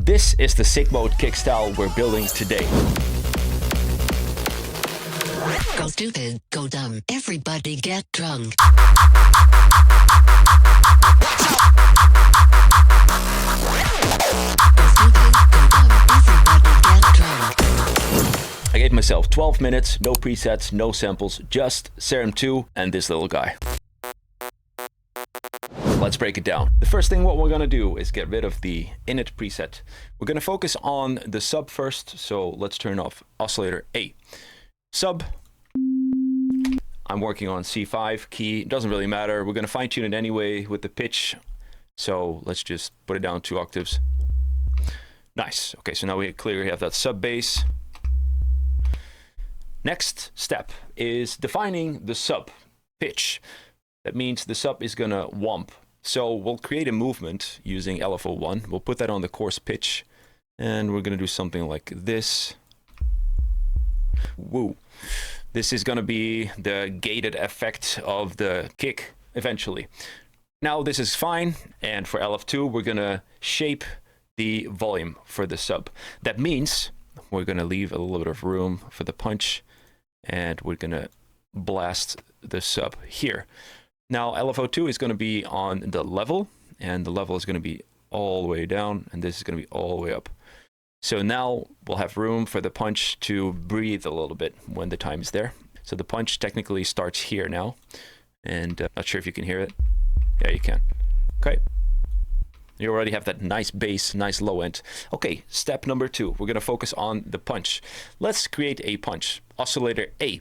This is the Sickmode kick style we're building today. Go stupid, go dumb, everybody get drunk. I gave myself 12 minutes, no presets, no samples, just Serum 2 and this little guy. Let's break it down. The first thing what we're gonna do is get rid of the init preset. We're gonna focus on the sub first, so let's turn off oscillator A. Sub, I'm working on C5 key, it doesn't really matter. We're gonna fine tune it anyway with the pitch. So let's just put it down 2 octaves. Nice, okay, so now we clearly have that sub bass. Next step is defining the sub pitch. That means the sub is gonna womp. So we'll create a movement using LFO1. We'll put that on the coarse pitch and we're gonna do something like this. Woo. This is gonna be the gated effect of the kick eventually. Now this is fine, and for LF2 we're gonna shape the volume for the sub. That means we're gonna leave a little bit of room for the punch and we're gonna blast the sub here. Now LFO2 is going to be on the level, and the level is going to be all the way down, and this is going to be all the way up. So now we'll have room for the punch to breathe a little bit when the time is there. So the punch technically starts here now, and not sure if you can hear it. Yeah, you can. Okay. You already have that nice bass, nice low end. Okay, step number 2. We're going to focus on the punch. Let's create a punch. Oscillator A.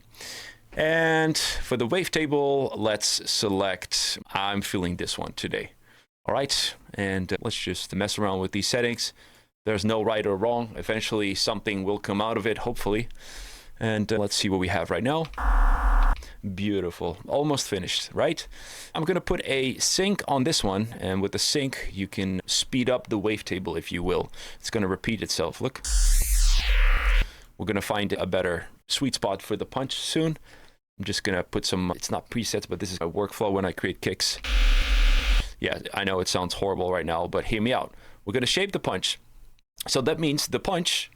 And for the wavetable, let's select, I'm feeling this one today. All right, and let's just mess around with these settings. There's no right or wrong. Eventually something will come out of it, hopefully. And let's see what we have right now. Beautiful, almost finished, right? I'm gonna put a sync on this one, and with the sync, you can speed up the wavetable, if you will. It's gonna repeat itself, look. We're gonna find a better sweet spot for the punch soon. I'm just gonna put some, it's not presets, but this is a workflow when I create kicks. Yeah, I know it sounds horrible right now, but hear me out. We're gonna shape the punch. So that means the punch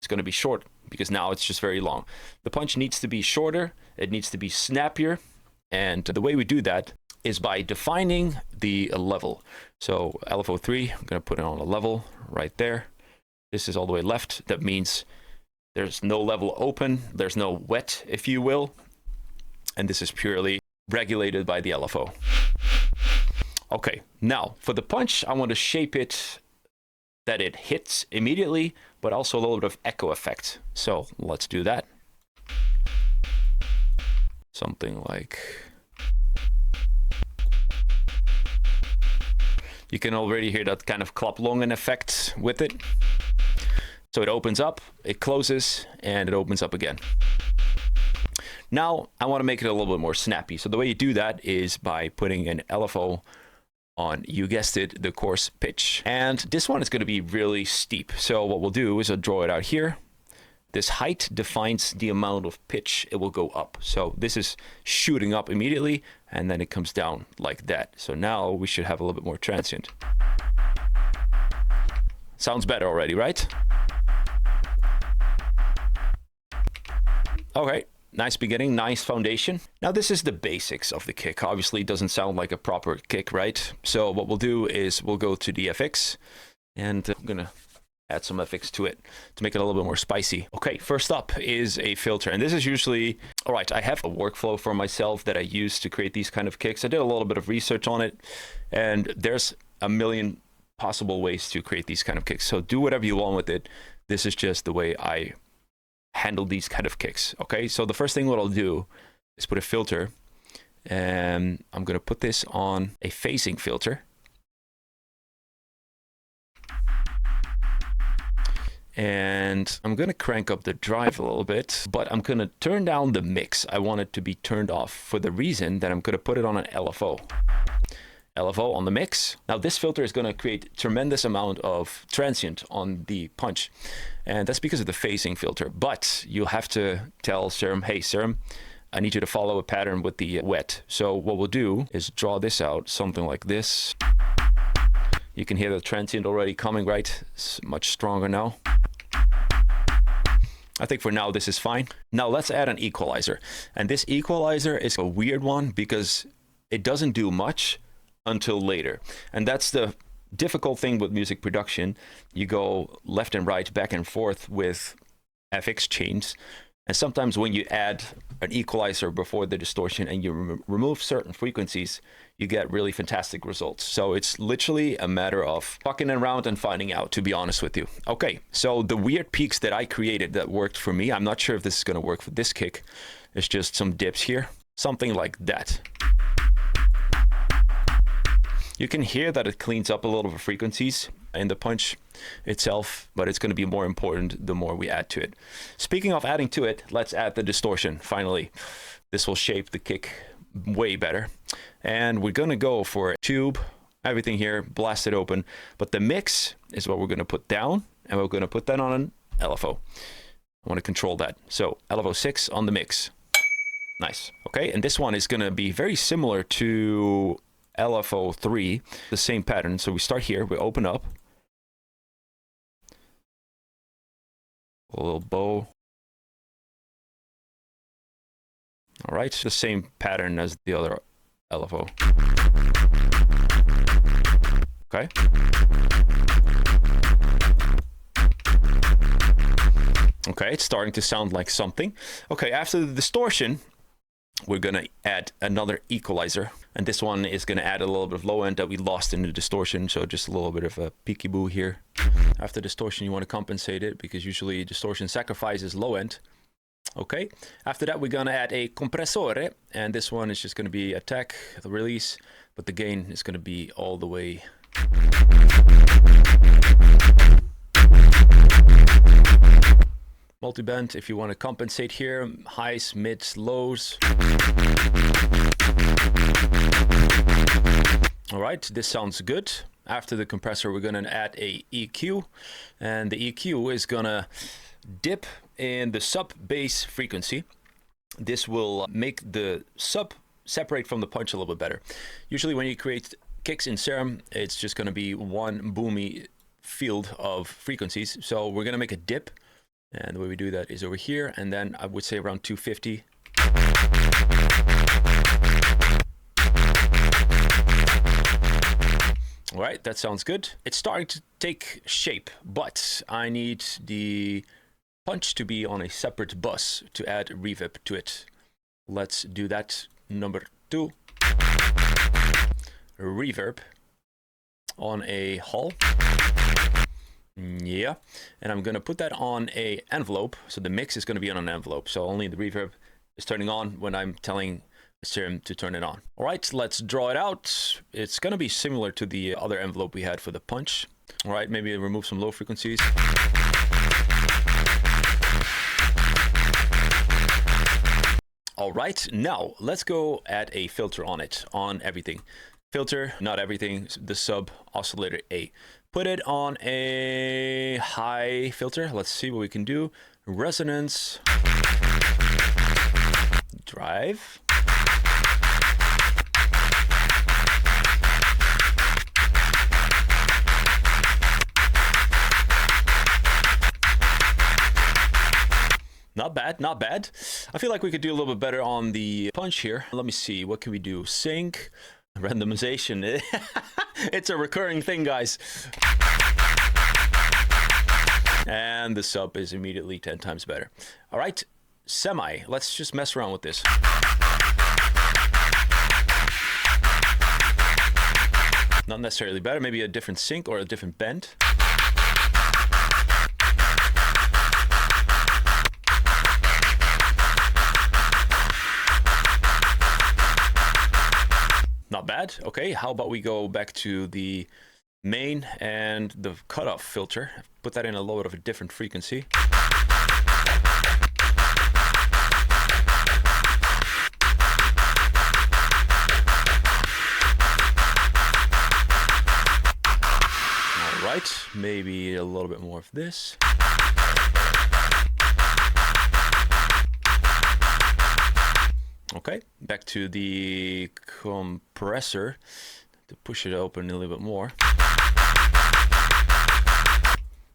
is gonna be short, because now it's just very long. The punch needs to be shorter, it needs to be snappier, and the way we do that is by defining the level. So LFO3, I'm gonna put it on a level right there. This is all the way left. That means there's no level open, there's no wet, if you will. And this is purely regulated by the LFO. Okay, now for the punch, I want to shape it that it hits immediately, but also a little bit of echo effect. So let's do that. Something like, you can already hear that kind of Klaplong effect with it. So it opens up, it closes, and it opens up again. Now, I want to make it a little bit more snappy. So the way you do that is by putting an LFO on, you guessed it, the coarse pitch. And this one is going to be really steep. So what we'll do is I'll draw it out here. This height defines the amount of pitch it will go up. So this is shooting up immediately, and then it comes down like that. So now we should have a little bit more transient. Sounds better already, right? Okay. Nice beginning, nice foundation. Now this is the basics of the kick. Obviously it doesn't sound like a proper kick, right? So what we'll do is we'll go to the FX, and I'm gonna add some FX to it to make it a little bit more spicy. Okay, first up is a filter, and this is usually, all right, I have a workflow for myself that I use to create these kind of kicks. I did a little bit of research on it, and there's a million possible ways to create these kind of kicks. So do whatever you want with it. This is just the way I handle these kind of kicks. Okay, so the first thing what I'll do is put a filter, and I'm gonna put this on a phasing filter, and I'm gonna crank up the drive a little bit, but I'm gonna turn down the mix. I want it to be turned off for the reason that I'm gonna put it on an LFO. LFO on the mix. Now this filter is going to create tremendous amount of transient on the punch, and that's because of the phasing filter. But you'll have to tell Serum, hey Serum, I need you to follow a pattern with the wet. So what we'll do is draw this out, something like this. You can hear the transient already coming, right? It's much stronger now. I think for now this is fine. Now let's add an equalizer. And this equalizer is a weird one because it doesn't do much until later. And that's the difficult thing with music production. You go left and right, back and forth with FX chains. And sometimes when you add an equalizer before the distortion and you remove certain frequencies, you get really fantastic results. So it's literally a matter of fucking around and finding out, to be honest with you. Okay, so the weird peaks that I created that worked for me, I'm not sure if this is going to work for this kick. It's just some dips here, something like that. You can hear that it cleans up a little of the frequencies in the punch itself, but it's going to be more important the more we add to it. Speaking of adding to it, let's add the distortion finally. This will shape the kick way better. And we're going to go for a tube, everything here, blast it open. But the mix is what we're going to put down, and we're going to put that on an LFO. I want to control that. So LFO 6 on the mix. Nice. Okay, and this one is going to be very similar to LFO 3, the same pattern. So we start here, we open up. A little bow. All right, the same pattern as the other LFO. Okay. Okay, it's starting to sound like something. Okay, after the distortion, we're gonna add another equalizer. And this one is gonna add a little bit of low end that we lost in the distortion. So just a little bit of a peekaboo here. After distortion, you wanna compensate it because usually distortion sacrifices low end. Okay, after that, we're gonna add a compressore. And this one is just gonna be attack, the release, but the gain is gonna be all the way. Multiband, if you want to compensate here, highs, mids, lows. All right, this sounds good. After the compressor, we're going to add a EQ, and the EQ is going to dip in the sub bass frequency. This will make the sub separate from the punch a little bit better. Usually when you create kicks in Serum, it's just going to be one boomy field of frequencies. So we're going to make a dip. And the way we do that is over here, and then I would say around 250. All right, that sounds good. It's starting to take shape, but I need the punch to be on a separate bus to add reverb to it. Let's do that. Number 2. Reverb on a hull. Yeah, and I'm gonna put that on a envelope. So the mix is gonna be on an envelope. So only the reverb is turning on when I'm telling Serum to turn it on. All right, let's draw it out. It's gonna be similar to the other envelope we had for the punch. All right, maybe remove some low frequencies. All right, now let's go add a filter on it, on everything. Filter, not everything, the sub oscillator A. Put it on a high filter. Let's see what we can do. Resonance. Drive. Not bad, not bad. I feel like we could do a little bit better on the punch here. Let me see, what can we do? Sync. Randomization. It's a recurring thing, guys. And the sub is immediately 10 times better. All right, semi. Let's just mess around with this. Not necessarily better, maybe a different sync or a different bend. Not bad. Okay, how about we go back to the main and the cutoff filter. Put that in a lower of a different frequency. All right, maybe a little bit more of this. Okay, back to the compressor to push it open a little bit more.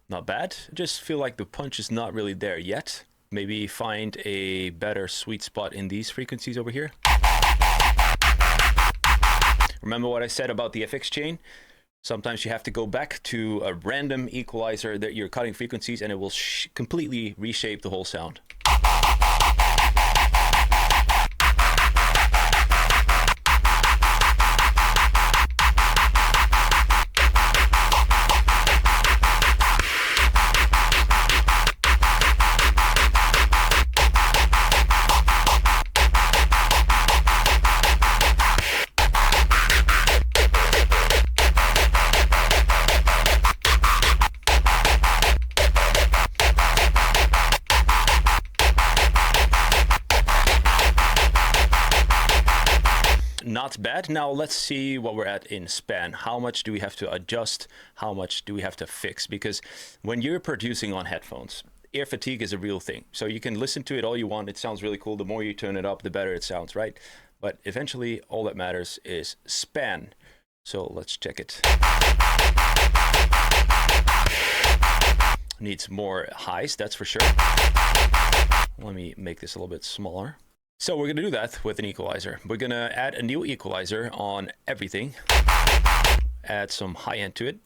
Not bad. I just feel like the punch is not really there yet. Maybe find a better sweet spot in these frequencies over here. Remember what I said about the FX chain? Sometimes you have to go back to a random equalizer that you're cutting frequencies, and it will completely reshape the whole sound. Not bad. Now let's see what we're at in span. How much do we have to adjust? How much do we have to fix? Because when you're producing on headphones, ear fatigue is a real thing. So you can listen to it all you want. It sounds really cool. The more you turn it up, the better it sounds, right? But eventually, all that matters is span. So let's check it. Needs more highs, that's for sure. Let me make this a little bit smaller. So we're going to do that with an equalizer. We're going to add a new equalizer on everything. Add some high end to it.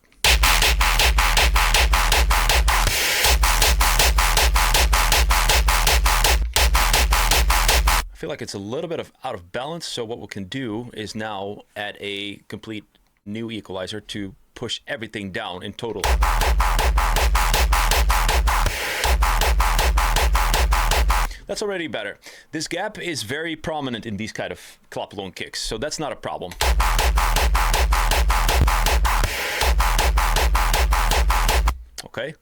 I feel like it's a little bit out of balance. So what we can do is now add a complete new equalizer to push everything down in total. That's already better. This gap is very prominent in these kind of Klaplong kicks, so that's not a problem. Okay,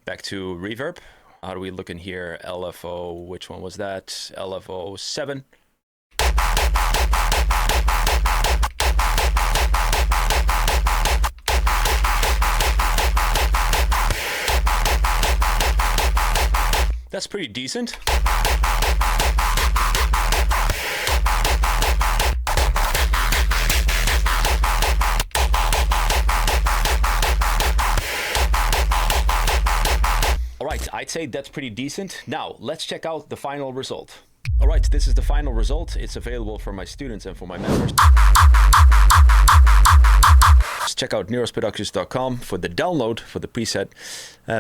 back to reverb. How do we look in here? LFO, which one was that? LFO 7. That's pretty decent. All right, I'd say that's pretty decent. Now, let's check out the final result. All right, this is the final result. It's available for my students and for my members. Just check out neurosproductions.com for the download for the preset.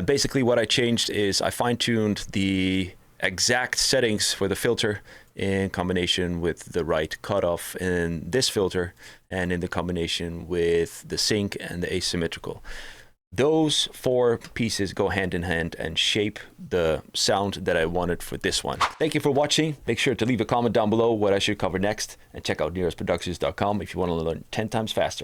Basically, what I changed is I fine-tuned the exact settings for the filter in combination with the right cutoff in this filter and in the combination with the sync and the asymmetrical. Those 4 pieces go hand in hand and shape the sound that I wanted for this one. Thank you for watching. Make sure to leave a comment down below what I should cover next, and check out neurosproductions.com if you want to learn 10 times faster.